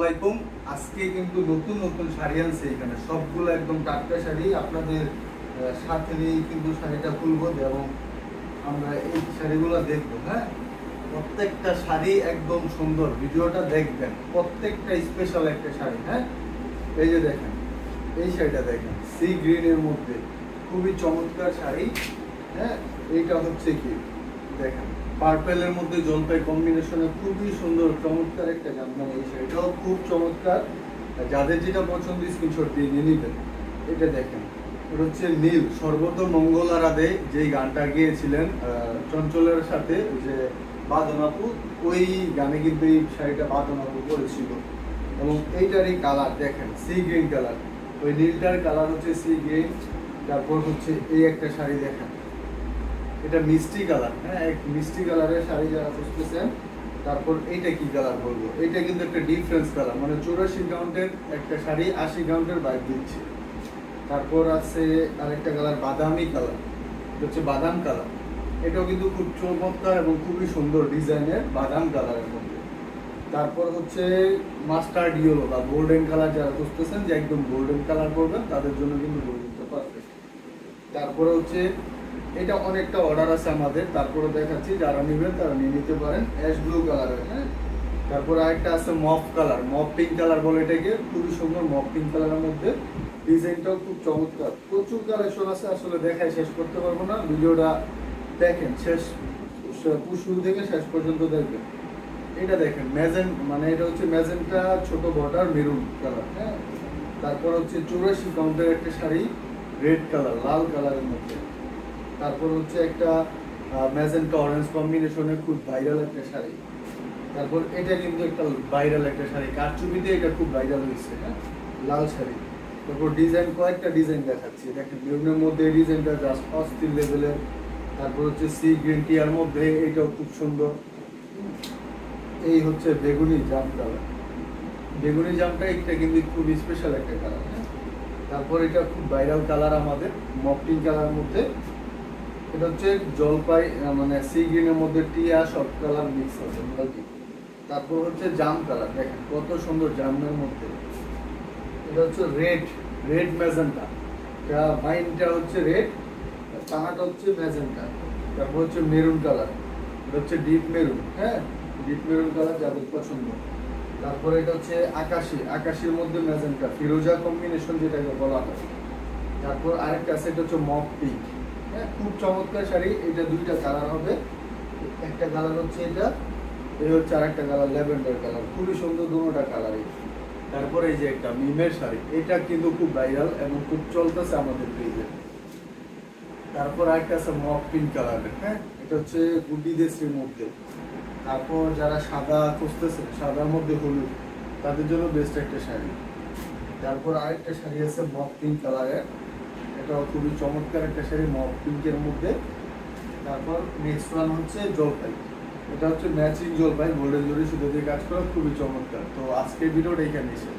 আসসালামাইকুম। আজকে কিন্তু নতুন নতুন শাড়ি আনছে এখানে, সবগুলো একদম টাটকা শাড়ি। আপনাদের সাথে নিয়ে কিন্তু শাড়িটা খুলবো এবং আমরা এই শাড়িগুলো দেখবো। হ্যাঁ, প্রত্যেকটা শাড়ি একদম সুন্দর, ভিডিওটা দেখবেন। প্রত্যেকটা স্পেশাল একটা শাড়ি। হ্যাঁ, এই যে দেখেন, এই শাড়িটা দেখেন, সি গ্রিনের মধ্যে খুবই চমৎকার শাড়ি। হ্যাঁ, এইটা হচ্ছে কি দেখেন, পার্পেলের মধ্যে জলপাই কম্বিনেশনে খুবই সুন্দর চমৎকার একটা জামদানি। এই শাড়িটাও খুব চমৎকার। যাদের যেটা পছন্দ স্ক্রিনশট দিয়ে নিয়ে নিবেন। এটা দেখেন, এটা হচ্ছে নীল। সর্বত মঙ্গল আরাধে যেই গানটা গিয়েছিলেন চঞ্চলের সাথে, যে বাদনাপু, ওই গানে কিন্তু এই শাড়িটা বাদনাপু করেছিল। এবং এইটারই কালার দেখেন, সি গ্রিন কালার। ওই নীলটার কালার হচ্ছে সি গ্রিন। তারপর হচ্ছে এই একটা শাড়ি দেখেন, এটা মিষ্টি কালার। হ্যাঁ, এক মিষ্টি কালারের শাড়ি যারা খুঁজতেছেন। তারপর এইটা কি কালার বলবো, এটা কিন্তু একটা ডিফারেন্স কালার, মানে 84 কাউন্টের একটা শাড়ি 80 কাউন্টের বাইক দিচ্ছে। তারপর আছে আরেকটা কালার বাদামি কালার, হচ্ছে বাদাম কালার। এটাও কিন্তু খুব চমৎকার এবং খুবই সুন্দর ডিজাইনের বাদাম কালারের মধ্যে। তারপর হচ্ছে মাস্টার্ড ইয়েলো বা গোল্ডেন কালার যারা খুঁজতেছেন, যে একদম গোল্ডেন কালার করবেন, তাদের জন্য কিন্তু গোল্ডেনটা পারফেক্ট। তারপরে হচ্ছে এটা অনেকটা অর্ডার আছে আমাদের, তারপরে দেখাচ্ছি, যারা নেবেন তারা নিয়ে নিতে পারেন। অ্যাশ ব্লু কালারের। হ্যাঁ, তারপর আরেকটা আছে মফ কালার, মফ পিঙ্ক কালার বলে এটাকে, খুবই সুন্দর মফ পিঙ্ক কালারের মধ্যে। ডিজাইনটাও খুব চমৎকার, প্রচুর কালেকশন আছে, আসলে দেখায় শেষ করতে পারবো না। ভিডিওটা দেখেন, শুরু থেকে শেষ পর্যন্ত দেখবেন। এটা দেখেন মানে এটা হচ্ছে ম্যাজেন্টা ছোট বর্ডার মেরুন কালার। হ্যাঁ, তারপর হচ্ছে 84 কাউন্টের একটা শাড়ি রেড কালার, লাল কালারের মধ্যে। তারপর হচ্ছে একটা ম্যাজেন্টা অরেঞ্জ কম্বিনেশনে খুব ভাইরাল একটা শাড়ি। তারপর এটা কিন্তু একটা ভাইরাল একটা শাড়ি, কারচুপিতে এটা খুব ভাইরাল হয়েছে। হ্যাঁ, লাল শাড়ি। তারপর ডিজাইন, কয়েকটা ডিজাইন দেখাচ্ছি। দেখেন, মেরুনের মধ্যে এই ডিজাইনটা জাস্ট অস্থির লেভেলের। তারপর হচ্ছে সি গ্রিন টিয়ার মধ্যে, এটাও খুব সুন্দর। এই হচ্ছে বেগুনি জাম কালার, বেগুনি জামটা এটা কিন্তু খুব স্পেশাল একটা কালার। হ্যাঁ, তারপর এটা খুব ভাইরাল কালার আমাদের মপটিং কালার মধ্যে। এটা হচ্ছে জলপাই, মানে সি গ্রিনের মধ্যে টিয়া সব কালার মিক্স আছে মাল্টি। তারপর হচ্ছে জাম কালার, দেখেন কত সুন্দর জামের মধ্যে। এটা হচ্ছে রেড ম্যাজেন্টা, এটা বাইনটা হচ্ছে রেড, টানাটা হচ্ছে ম্যাজেন্টা। তারপর হচ্ছে মেরুন কালার, এটা হচ্ছে ডিপ মেরুন। হ্যাঁ, ডিপ মেরুন কালার যাদের পছন্দ। তারপরে এটা হচ্ছে আকাশির মধ্যে ম্যাজেন্টা, ফিরোজা কম্বিনেশন যেটাকে বলা হয়। তারপর আরেকটা আছে, এটা হচ্ছে মপ পিঙ্ক। হ্যাঁ, খুব চমৎকার শাড়ি। এটা দুইটা কালার হবে, একটা কালার হচ্ছে এটা, এই হচ্ছে আরেকটা কালার ল্যাভেন্ডার কালার, খুবই সুন্দর দুটোটা কালারই। তারপরে এই যে একটা মিমের শাড়ি, এটা কিন্তু খুব ভাইরাল এবং খুব চলতেছে আমাদের পেজে। তারপর আরেকটা আছে মপ পিঙ্ক কালারের। হ্যাঁ, এটা হচ্ছে গুডি দেশের মধ্যে। তারপর যারা সাদা খুঁজতেছে, সাদার মধ্যে হলুদ, তাদের জন্য বেস্ট একটা শাড়ি। তারপর আরেকটা শাড়ি আছে মপ পিঙ্ক কালারের, এটাও খুবই চমৎকার একটা শাড়ি মপ পিঙ্কের মধ্যে। তারপর নেক্সট ওয়ান হচ্ছে জলপাই, এটা হচ্ছে ম্যাচিং জলপাই, গোল্ডেন জরি সুতো দিয়ে কাজ করা, খুবই চমৎকার। তো আজকের ভিডিওটা এখানে শেষ।